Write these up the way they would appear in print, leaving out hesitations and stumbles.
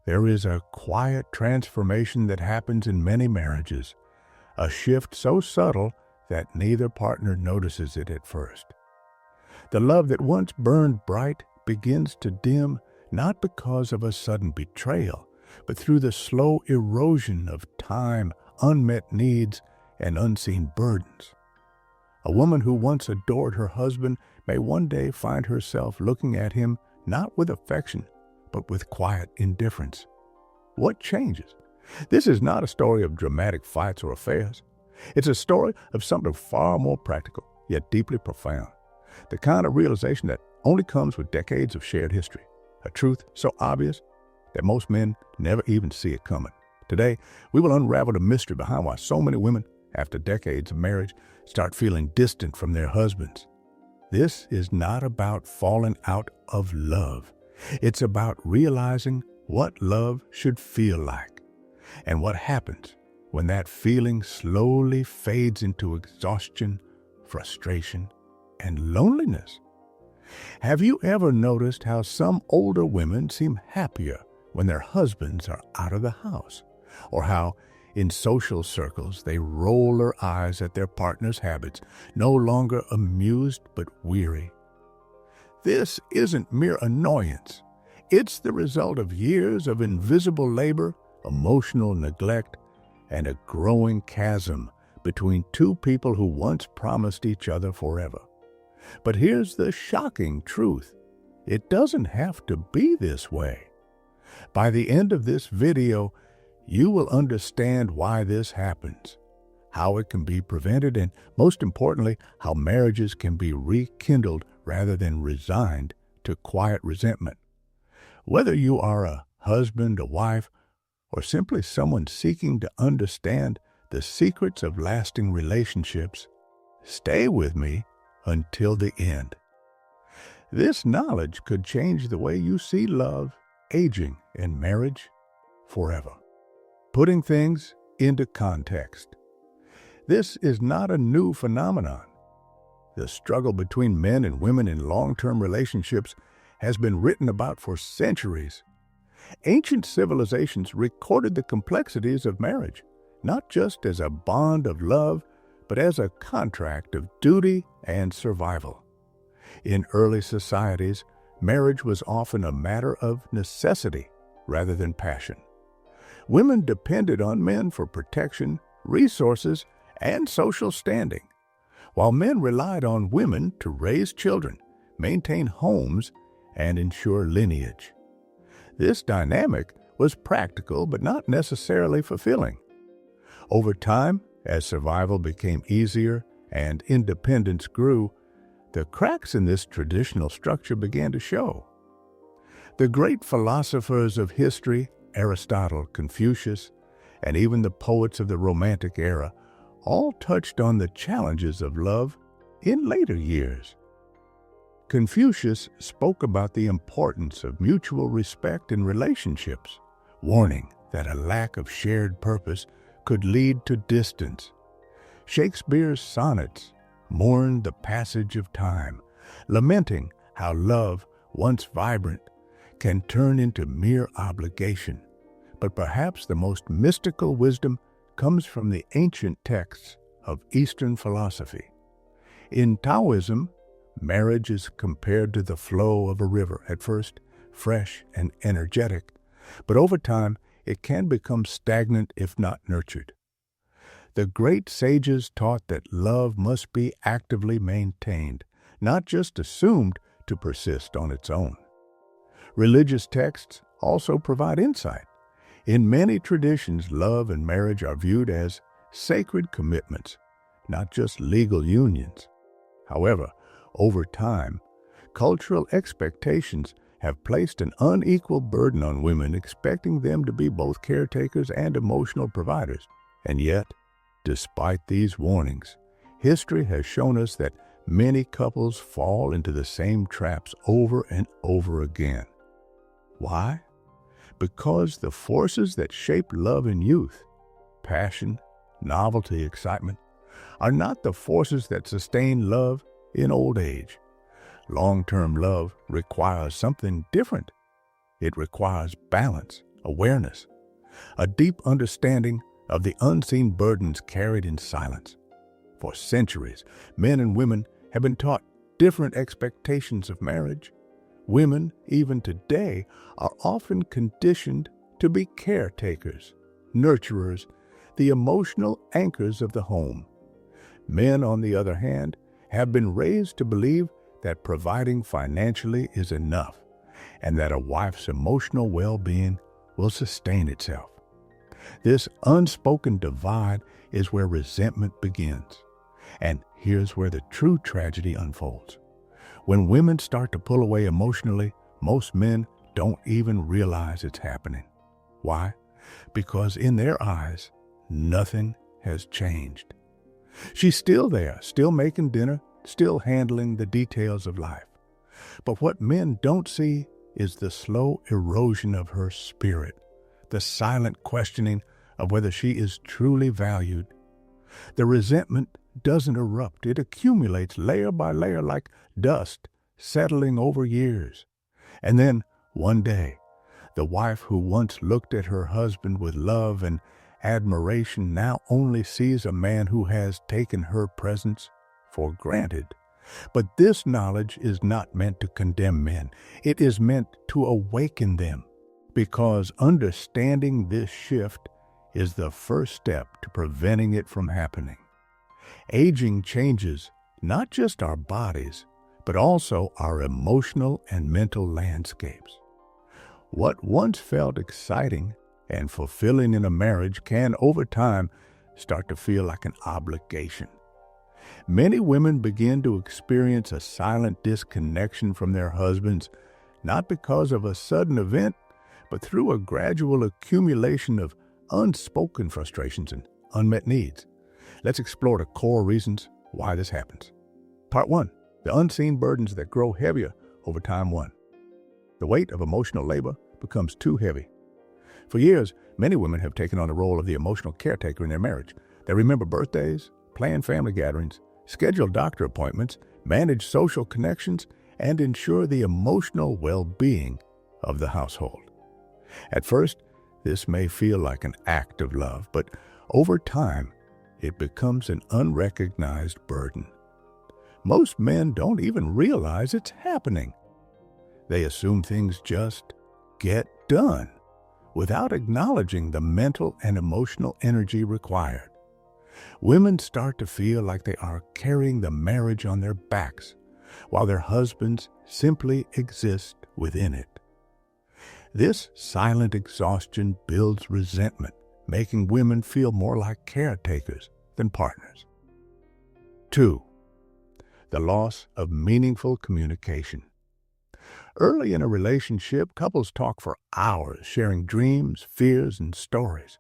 There is a quiet transformation that happens in many marriages, a shift so subtle that neither partner notices it at first. The love that once burned bright begins to dim, not because of a sudden betrayal, but through the slow erosion of time, unmet needs, and unseen burdens. A woman who once adored her husband may one day find herself looking at him not with affection, but with quiet indifference. What changes? This is not a story of dramatic fights or affairs. It's a story of something far more practical, yet deeply profound. The kind of realization that only comes with decades of shared history. A truth so obvious that most men never even see it coming. Today, we will unravel the mystery behind why so many women, after decades of marriage, start feeling distant from their husbands. This is not about falling out of love. It's about realizing what love should feel like and what happens when that feeling slowly fades into exhaustion, frustration, and loneliness. Have you ever noticed how some older women seem happier when their husbands are out of the house? Or how, in social circles, they roll their eyes at their partner's habits, no longer amused but weary? This isn't mere annoyance. It's the result of years of invisible labor, emotional neglect, and a growing chasm between two people who once promised each other forever. But here's the shocking truth. It doesn't have to be this way. By the end of this video, you will understand why this happens, how it can be prevented, and most importantly, how marriages can be rekindled rather than resigned to quiet resentment. Whether you are a husband, a wife, or simply someone seeking to understand the secrets of lasting relationships, stay with me until the end. This knowledge could change the way you see love, aging, and marriage forever. Putting things into context. This is not a new phenomenon. The struggle between men and women in long-term relationships has been written about for centuries. Ancient civilizations recorded the complexities of marriage, not just as a bond of love, but as a contract of duty and survival. In early societies, marriage was often a matter of necessity rather than passion. Women depended on men for protection, resources, and social standing, while men relied on women to raise children, maintain homes, and ensure lineage. This dynamic was practical but not necessarily fulfilling. Over time, as survival became easier and independence grew, the cracks in this traditional structure began to show. The great philosophers of history, Aristotle, Confucius, and even the poets of the Romantic era, all touched on the challenges of love in later years. Confucius spoke about the importance of mutual respect in relationships, warning that a lack of shared purpose could lead to distance. Shakespeare's sonnets mourned the passage of time, lamenting how love, once vibrant, can turn into mere obligation. But perhaps the most mystical wisdom comes from the ancient texts of Eastern philosophy. In Taoism, marriage is compared to the flow of a river, at first fresh and energetic, but over time it can become stagnant if not nurtured. The great sages taught that love must be actively maintained, not just assumed to persist on its own. Religious texts also provide insight. In many traditions, love and marriage are viewed as sacred commitments, not just legal unions. However, over time, cultural expectations have placed an unequal burden on women, expecting them to be both caretakers and emotional providers. And yet, despite these warnings, history has shown us that many couples fall into the same traps over and over again. Why? Because the forces that shape love in youth, passion, novelty, excitement, are not the forces that sustain love in old age. Long-term love requires something different. It requires balance, awareness, a deep understanding of the unseen burdens carried in silence. For centuries, men and women have been taught different expectations of marriage. Women, even today, are often conditioned to be caretakers, nurturers, the emotional anchors of the home. Men, on the other hand, have been raised to believe that providing financially is enough and that a wife's emotional well-being will sustain itself. This unspoken divide is where resentment begins. And here's where the true tragedy unfolds. When women start to pull away emotionally, most men don't even realize it's happening. Why? Because in their eyes, nothing has changed. She's still there, still making dinner, still handling the details of life. But what men don't see is the slow erosion of her spirit, the silent questioning of whether she is truly valued. The resentment doesn't erupt. It accumulates layer by layer like dust settling over years. And then, one day, the wife who once looked at her husband with love and admiration now only sees a man who has taken her presence for granted. But this knowledge is not meant to condemn men. It is meant to awaken them, because understanding this shift is the first step to preventing it from happening. Aging changes not just our bodies, but also our emotional and mental landscapes. What once felt exciting and fulfilling in a marriage can, over time, start to feel like an obligation. Many women begin to experience a silent disconnection from their husbands, not because of a sudden event, but through a gradual accumulation of unspoken frustrations and unmet needs. Let's explore the core reasons why this happens. Part 1. The unseen burdens that grow heavier over time. 1. The weight of emotional labor becomes too heavy. For years, many women have taken on the role of the emotional caretaker in their marriage. They remember birthdays, plan family gatherings, schedule doctor appointments, manage social connections, and ensure the emotional well-being of the household. At first, this may feel like an act of love, but over time, it becomes an unrecognized burden. Most men don't even realize it's happening. They assume things just get done without acknowledging the mental and emotional energy required. Women start to feel like they are carrying the marriage on their backs, while their husbands simply exist within it. This silent exhaustion builds resentment, making women feel more like caretakers than partners. 2. The loss of meaningful communication. Early in a relationship, couples talk for hours, sharing dreams, fears, and stories.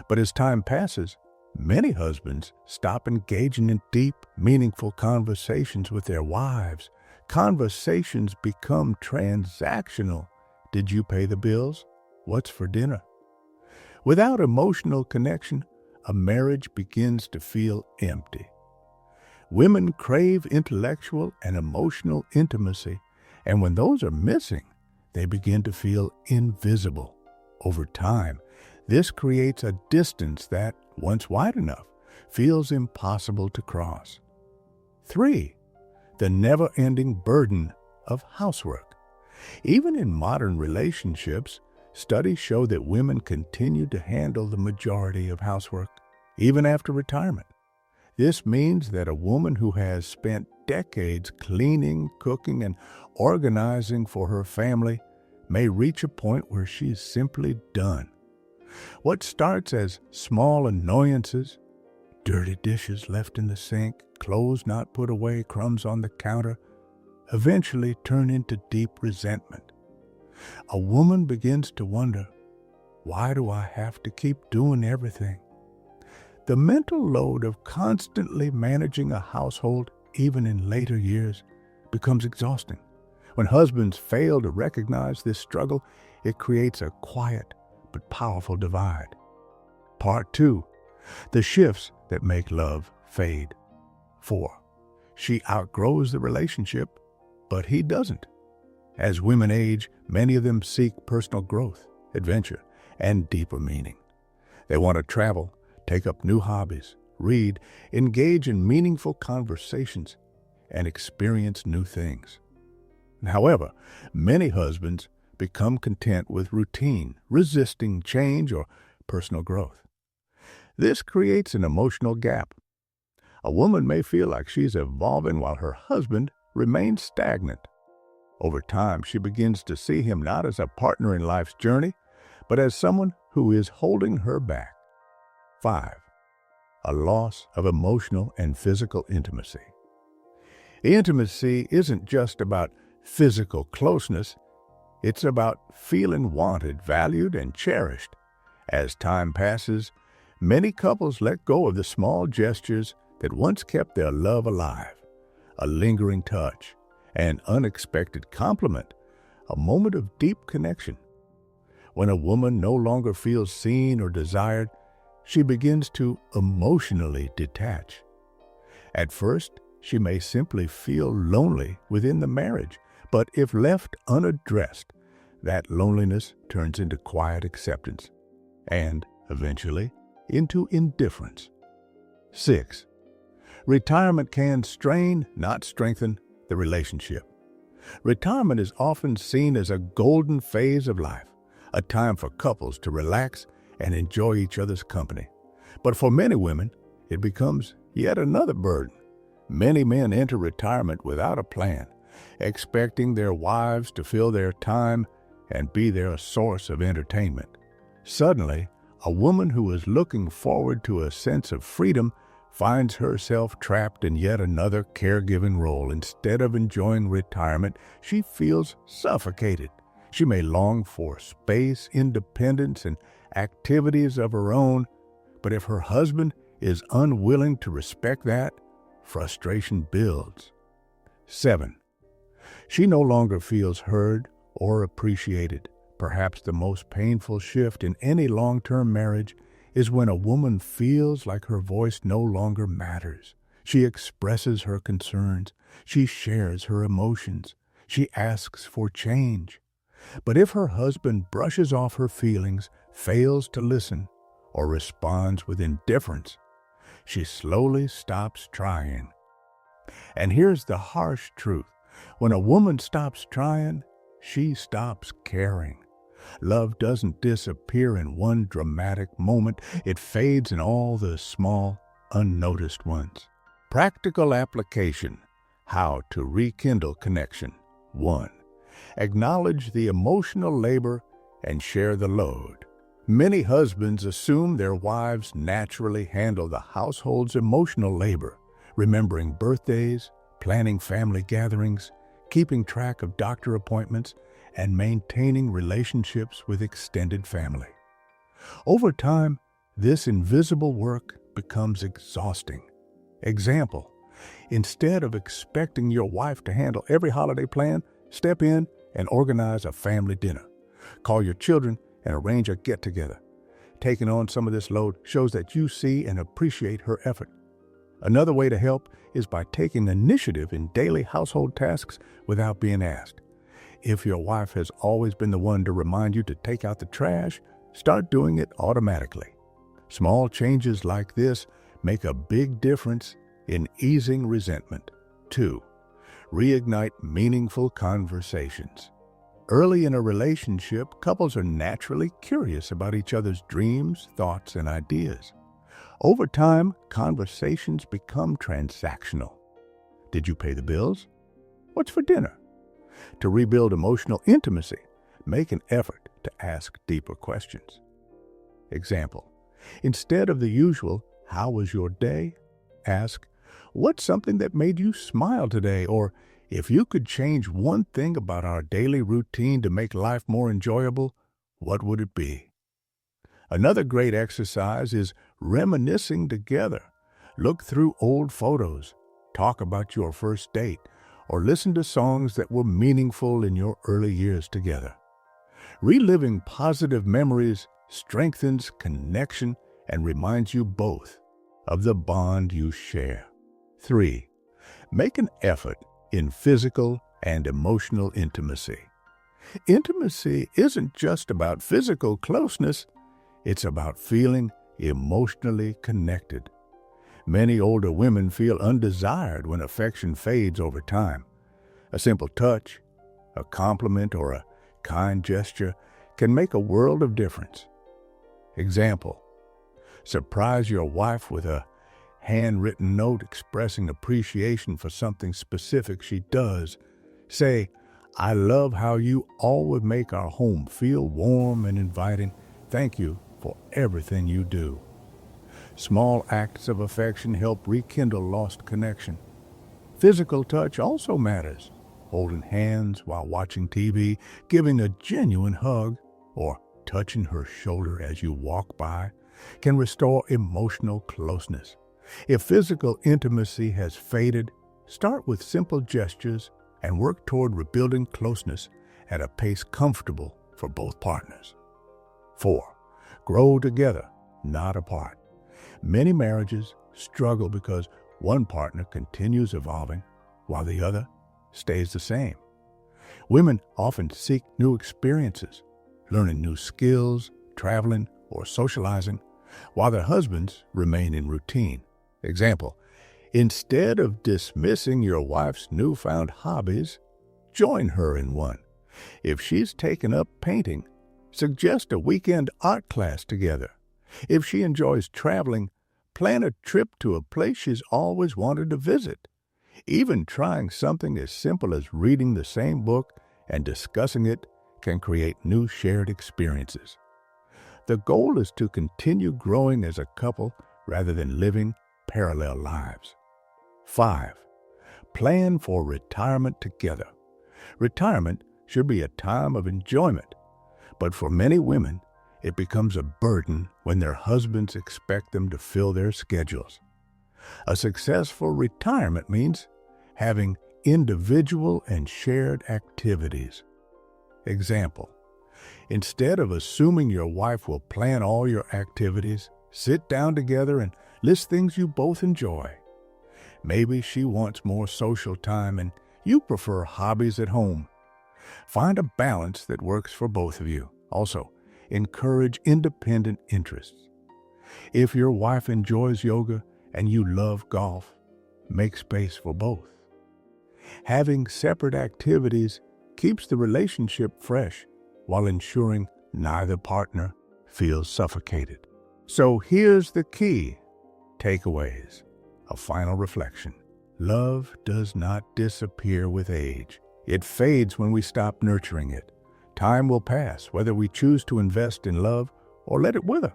But as time passes, many husbands stop engaging in deep, meaningful conversations with their wives. Conversations become transactional. Did you pay the bills? What's for dinner? Without emotional connection, a marriage begins to feel empty. Women crave intellectual and emotional intimacy, and when those are missing, they begin to feel invisible. Over time, this creates a distance that, once wide enough, feels impossible to cross. 3. The never-ending burden of housework. Even in modern relationships, studies show that women continue to handle the majority of housework, even after retirement. This means that a woman who has spent decades cleaning, cooking, and organizing for her family may reach a point where she's simply done. What starts as small annoyances, dirty dishes left in the sink, clothes not put away, crumbs on the counter, eventually turn into deep resentment. A woman begins to wonder, why do I have to keep doing everything? The mental load of constantly managing a household, even in later years, becomes exhausting. When husbands fail to recognize this struggle, it creates a quiet but powerful divide. Part 2. The shifts that make love fade. 4. She outgrows the relationship, but he doesn't. As women age, many of them seek personal growth, adventure, and deeper meaning. They want to travel, take up new hobbies, read, engage in meaningful conversations, and experience new things. However, many husbands become content with routine, resisting change or personal growth. This creates an emotional gap. A woman may feel like she's evolving while her husband remains stagnant. Over time, she begins to see him not as a partner in life's journey, but as someone who is holding her back. 5. A loss of emotional and physical intimacy. The intimacy isn't just about physical closeness, it's about feeling wanted, valued, and cherished. As time passes, many couples let go of the small gestures that once kept their love alive. A lingering touch, an unexpected compliment, a moment of deep connection. When a woman no longer feels seen or desired, she begins to emotionally detach. At first, she may simply feel lonely within the marriage, but if left unaddressed, that loneliness turns into quiet acceptance and, eventually, into indifference. 6. Retirement can strain, not strengthen, the relationship. Retirement is often seen as a golden phase of life, a time for couples to relax and enjoy each other's company. But for many women, it becomes yet another burden. Many men enter retirement without a plan, expecting their wives to fill their time and be their source of entertainment. Suddenly, a woman who is looking forward to a sense of freedom finds herself trapped in yet another caregiving role. Instead of enjoying retirement, she feels suffocated. She may long for space, independence, and activities of her own, but if her husband is unwilling to respect that, frustration builds. 7. She no longer feels heard or appreciated. Perhaps the most painful shift in any long-term marriage is when a woman feels like her voice no longer matters. She expresses her concerns. She shares her emotions. She asks for change. But if her husband brushes off her feelings, fails to listen, or responds with indifference, she slowly stops trying. And here's the harsh truth. When a woman stops trying, she stops caring. Love doesn't disappear in one dramatic moment. It fades in all the small, unnoticed ones. Practical application. How to rekindle connection. 1. Acknowledge the emotional labor and share the load. Many husbands assume their wives naturally handle the household's emotional labor, remembering birthdays, planning family gatherings, keeping track of doctor appointments, and maintaining relationships with extended family. Over time, this invisible work becomes exhausting. Example: instead of expecting your wife to handle every holiday plan, step in and organize a family dinner. Call your children and arrange a get-together. Taking on some of this load shows that you see and appreciate her effort. Another way to help is by taking initiative in daily household tasks without being asked. If your wife has always been the one to remind you to take out the trash, start doing it automatically. Small changes like this make a big difference in easing resentment. 2. Reignite meaningful conversations. Early in a relationship, couples are naturally curious about each other's dreams, thoughts, and ideas. Over time, conversations become transactional. Did you pay the bills? What's for dinner? To rebuild emotional intimacy, make an effort to ask deeper questions. Example: instead of the usual, "How was your day?" ask, "What's something that made you smile today?" Or, "If you could change one thing about our daily routine to make life more enjoyable, what would it be?" Another great exercise is reminiscing together. Look through old photos, talk about your first date, or listen to songs that were meaningful in your early years together. Reliving positive memories strengthens connection and reminds you both of the bond you share. 3. Make an effort in physical and emotional intimacy. Intimacy isn't just about physical closeness, it's about feeling emotionally connected. Many older women feel undesired when affection fades over time. A simple touch, a compliment, or a kind gesture can make a world of difference. Example: surprise your wife with a handwritten note expressing appreciation for something specific she does. Say, "I love how you always make our home feel warm and inviting. Thank you for everything you do." Small acts of affection help rekindle lost connection. Physical touch also matters. Holding hands while watching TV, giving a genuine hug, or touching her shoulder as you walk by can restore emotional closeness. If physical intimacy has faded, start with simple gestures and work toward rebuilding closeness at a pace comfortable for both partners. 4. Grow together, not apart. Many marriages struggle because one partner continues evolving while the other stays the same. Women often seek new experiences, learning new skills, traveling, or socializing, while their husbands remain in routine. Example: instead of dismissing your wife's newfound hobbies, join her in one. If she's taken up painting, suggest a weekend art class together. If she enjoys traveling, plan a trip to a place she's always wanted to visit. Even trying something as simple as reading the same book and discussing it can create new shared experiences. The goal is to continue growing as a couple rather than living parallel lives. 5. Plan for retirement together. Retirement should be a time of enjoyment, but for many women, it becomes a burden when their husbands expect them to fill their schedules. A successful retirement means having individual and shared activities. Example: instead of assuming your wife will plan all your activities, sit down together and list things you both enjoy. Maybe she wants more social time and you prefer hobbies at home. Find a balance that works for both of you. Also, encourage independent interests. If your wife enjoys yoga and you love golf, make space for both. Having separate activities keeps the relationship fresh while ensuring neither partner feels suffocated. So here's the key takeaways. A final reflection. Love does not disappear with age. It fades when we stop nurturing it. Time will pass whether we choose to invest in love or let it wither.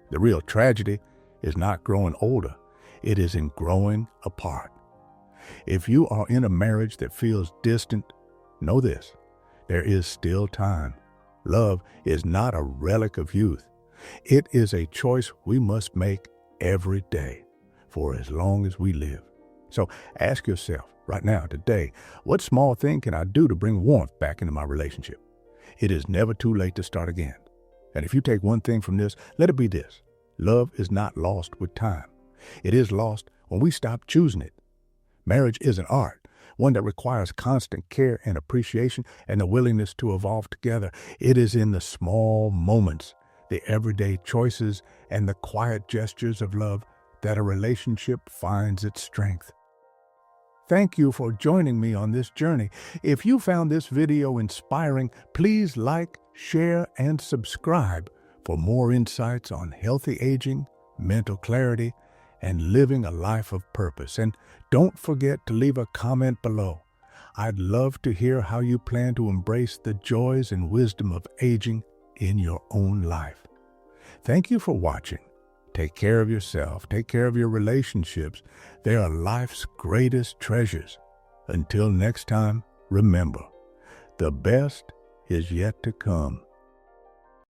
The real tragedy is not growing older. It is in growing apart. If you are in a marriage that feels distant, know this: there is still time. Love is not a relic of youth. It is a choice we must make every day for as long as we live. So ask yourself right now, today, what small thing can I do to bring warmth back into my relationship? It is never too late to start again. And if you take one thing from this, let it be this: love is not lost with time. It is lost when we stop choosing it. Marriage is an art, one that requires constant care and appreciation and the willingness to evolve together. It is in the small moments, the everyday choices, and the quiet gestures of love that a relationship finds its strength. Thank you for joining me on this journey. If you found this video inspiring, please like, share, and subscribe for more insights on healthy aging, mental clarity, and living a life of purpose. And don't forget to leave a comment below. I'd love to hear how you plan to embrace the joys and wisdom of aging in your own life. Thank you for watching. Take care of yourself. Take care of your relationships. They are life's greatest treasures. Until next time, remember, the best is yet to come.